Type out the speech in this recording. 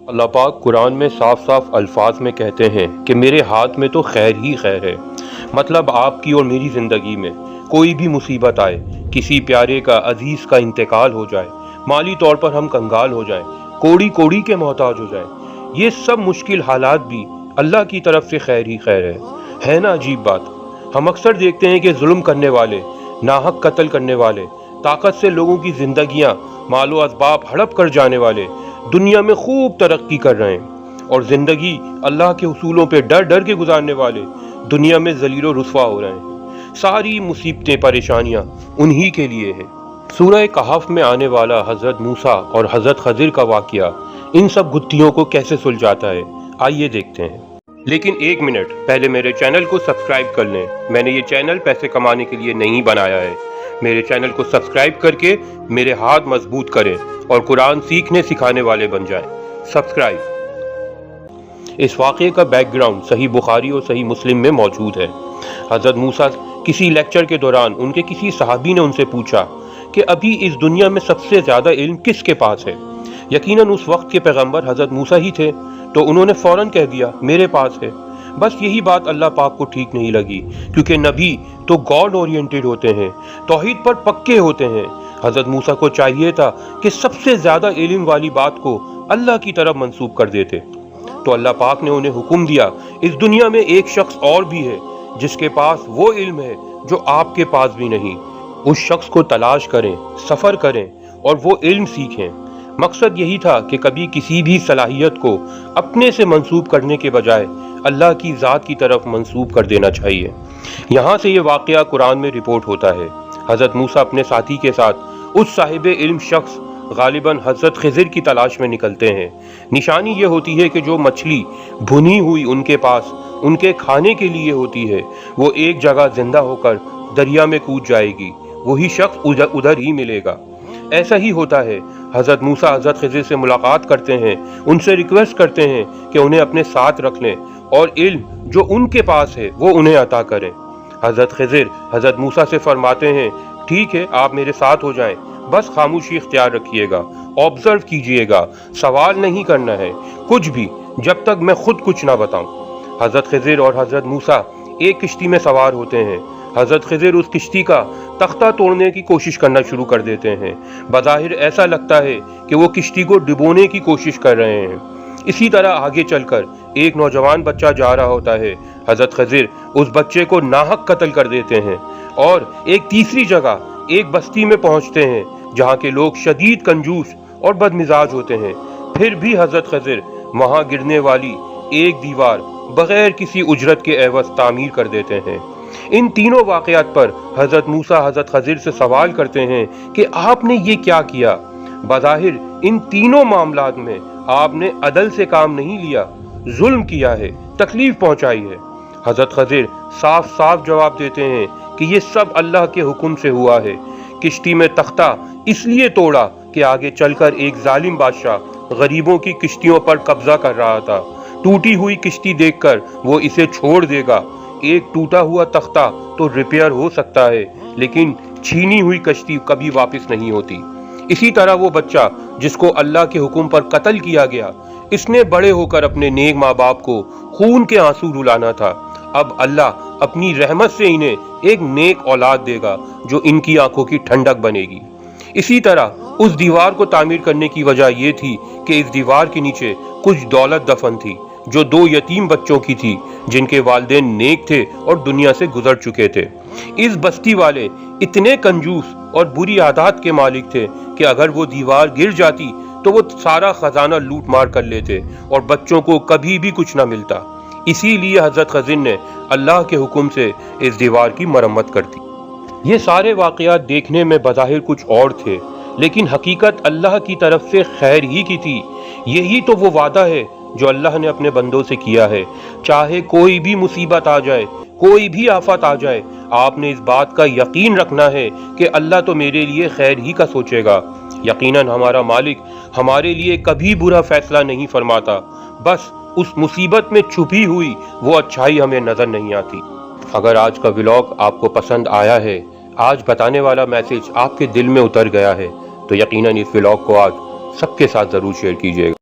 اللہ पाक कुरान में साफ साफ अल्फाज में कहते हैं कि मेरे हाथ में तो खैर ही खैर है। मतलब आपकी और मेरी ज़िंदगी में कोई भी मुसीबत आए, किसी प्यारे का अजीज़ का इंतकाल हो जाए, माली तौर पर हम कंगाल हो जाएं, कोड़ी कोड़ी के मोहताज हो जाएं, ये सब मुश्किल हालात भी अल्लाह की तरफ से खैर ही खैर है ना अजीब बात। हम अक्सर देखते हैं कि जुल्म करने वाले, नाहक कत्ल करने वाले, ताकत से लोगों की ज़िंदगियाँ मालो असबाब हड़प कर जाने वाले दुनिया में खूब तरक्की कर रहे हैं, और ज़िंदगी अल्लाह के उसूलों पे डर डर के गुजारने वाले दुनिया में ज़लील व रुस्वा हो रहे हैं। सारी मुसीबतें परेशानियाँ उन्हीं के लिए है। सूरह कहफ में आने वाला हज़रत मूसा और हज़रत खज़िर का वाक़या इन सब गुत्थियों को कैसे सुलझाता है, आइए देखते हैं। लेकिन एक मिनट पहले मेरे चैनल को सब्सक्राइब कर लें। मैंने ये चैनल पैसे कमाने के लिए नहीं बनाया है। मेरे चैनल को सब्सक्राइब करके मेरे हाथ मजबूत करें और कुरान सीखने सिखाने वाले बन जाएं। सब्सक्राइब। इस वाक़े का बैकग्राउंड सही बुखारी और सही मुस्लिम में मौजूद है। हज़रत मूसा किसी लेक्चर के दौरान उनके किसी सहाबी ने उनसे पूछा कि अभी इस दुनिया में सबसे ज़्यादा इल्म किसके पास है। यकीनन उस वक्त के पैगंबर हज़रत मूसा ही थे, तो उन्होंने फ़ौरन कह दिया मेरे पास है। बस यही बात अल्लाह पाक को ठीक नहीं लगी, क्योंकि नबी तो गॉड ओरिएंटेड होते हैं, तौहीद पर पक्के होते हैं। हज़रत मूसा को चाहिए था कि सबसे ज़्यादा इल्म वाली बात को अल्लाह की तरफ मंसूब कर देते। तो अल्लाह पाक ने उन्हें हुक्म दिया, इस दुनिया में एक शख्स और भी है जिसके पास वो इल्म है जो आपके पास भी नहीं। उस शख्स को तलाश करें, सफ़र करें और वो इल्म सीखें। मकसद यही था कि कभी किसी भी सलाहियत को अपने से मंसूब करने के बजाय अल्लाह की ज़ात की तरफ मंसूब कर देना चाहिए। यहाँ से ये वाक़या कुरान में रिपोर्ट होता है। हज़रत मूसा अपने साथी के साथ उस साहिब इल्म शख्स गालिबन हज़रत खिज़िर की तलाश में निकलते हैं। निशानी ये होती है कि जो मछली भुनी हुई उनके पास उनके खाने के लिए होती है, वो एक जगह जिंदा होकर दरिया में कूद जाएगी, वही शख्स उधर ही मिलेगा। ऐसा ही होता है। हज़रत मूसा हज़रत खिज़िर से मुलाकात करते हैं, उनसे रिक्वेस्ट करते हैं कि उन्हें अपने साथ रख लें और इल्म जो उनके पास है वो उन्हें अता करें। हज़रत खिज़िर हज़रत मूसा से फरमाते हैं, ठीक है आप मेरे साथ हो जाएं, बस खामोशी इख्तियार रखिएगा, ऑब्जर्व कीजिएगा, सवाल नहीं करना है कुछ भी जब तक मैं खुद कुछ ना बताऊं। हज़रत खिज़िर और हज़रत मूसा एक किश्ती में सवार होते हैं। हज़रत खिज़िर उस किश्ती का तख्ता तोड़ने की कोशिश करना शुरू कर देते हैं। बज़ाहिर ऐसा लगता है कि वो किश्ती को डुबोने की कोशिश कर रहे हैं। इसी तरह आगे चलकर एक नौजवान बच्चा जा रहा होता है। हज़रत खिज़िर उस बच्चे को नाहक कत्ल कर देते हैं और एक तीसरी जगह एक बस्ती में पहुंचते हैं जहां के लोग शदीद कंजूस और बदमिजाज होते हैं। फिर भी हज़रत खिज़िर वहां गिरने वाली एक दीवार बगैर किसी उजरत के एवज़ तामीर कर देते हैं। इन तीनों वाक़यात पर हज़रत मूसा हज़रत खिज़िर से सवाल करते हैं कि आपने ये क्या किया। बज़ाहिर इन तीनों मामलात में आपने अदल से काम नहीं लिया, जुल्म किया है, तकलीफ पहुंचाई है। हज़रत खिज़िर साफ साफ जवाब देते हैं कि ये सब अल्लाह के हुक्म से हुआ है। किश्ती में तख्ता इसलिए तोड़ा कि आगे चलकर एक जालिम बादशाह गरीबों की किश्तियों पर कब्जा कर रहा था। टूटी हुई किश्ती देखकर वो इसे छोड़ देगा। एक टूटा हुआ तख्ता तो रिपेयर हो सकता है, लेकिन छीनी हुई कश्ती कभी वापस नहीं होती। इसी तरह वो बच्चा जिसको अल्लाह के हुक्म पर कत्ल किया गया, इसने बड़े होकर अपने नेक माँ बाप को खून के आंसू रुलाना था। अब अल्लाह अपनी रहमत से इन्हें एक नेक औलाद देगा जो इनकी आंखों की ठंडक बनेगी। इसी तरह उस दीवार को तामीर करने की वजह यह थी कि इस दीवार के नीचे कुछ दौलत दफन थी जो 2 यतीम बच्चों की थी जिनके वालिदैन नेक थे और दुनिया से गुजर चुके थे। इस बस्ती वाले इतने कंजूस और बुरी आदत के मालिक थे कि अगर वो दीवार गिर जाती तो वो सारा खजाना लूट मार कर लेते और बच्चों को कभी भी कुछ ना मिलता। इसीलिए हज़रत खिज़िर ने अल्लाह के हुक्म से इस दीवार की मरम्मत कर दी। ये सारे वाक़यात देखने में बज़ाहिर कुछ और थे, लेकिन हकीकत अल्लाह की तरफ से खैर ही की थी। यही तो वो वादा है जो अल्लाह ने अपने बंदों से किया है। चाहे कोई भी मुसीबत आ जाए, कोई भी आफत आ जाए, आपने इस बात का यकीन रखना है कि अल्लाह तो मेरे लिए खैर ही का सोचेगा। यकीनन हमारा मालिक हमारे लिए कभी बुरा फैसला नहीं फरमाता, बस उस मुसीबत में छुपी हुई वो अच्छाई हमें नज़र नहीं आती। अगर आज का व्लॉग आपको पसंद आया है, आज बताने वाला मैसेज आपके दिल में उतर गया है, तो यकीनन इस व्लॉग को आज सबके साथ ज़रूर शेयर कीजिएगा।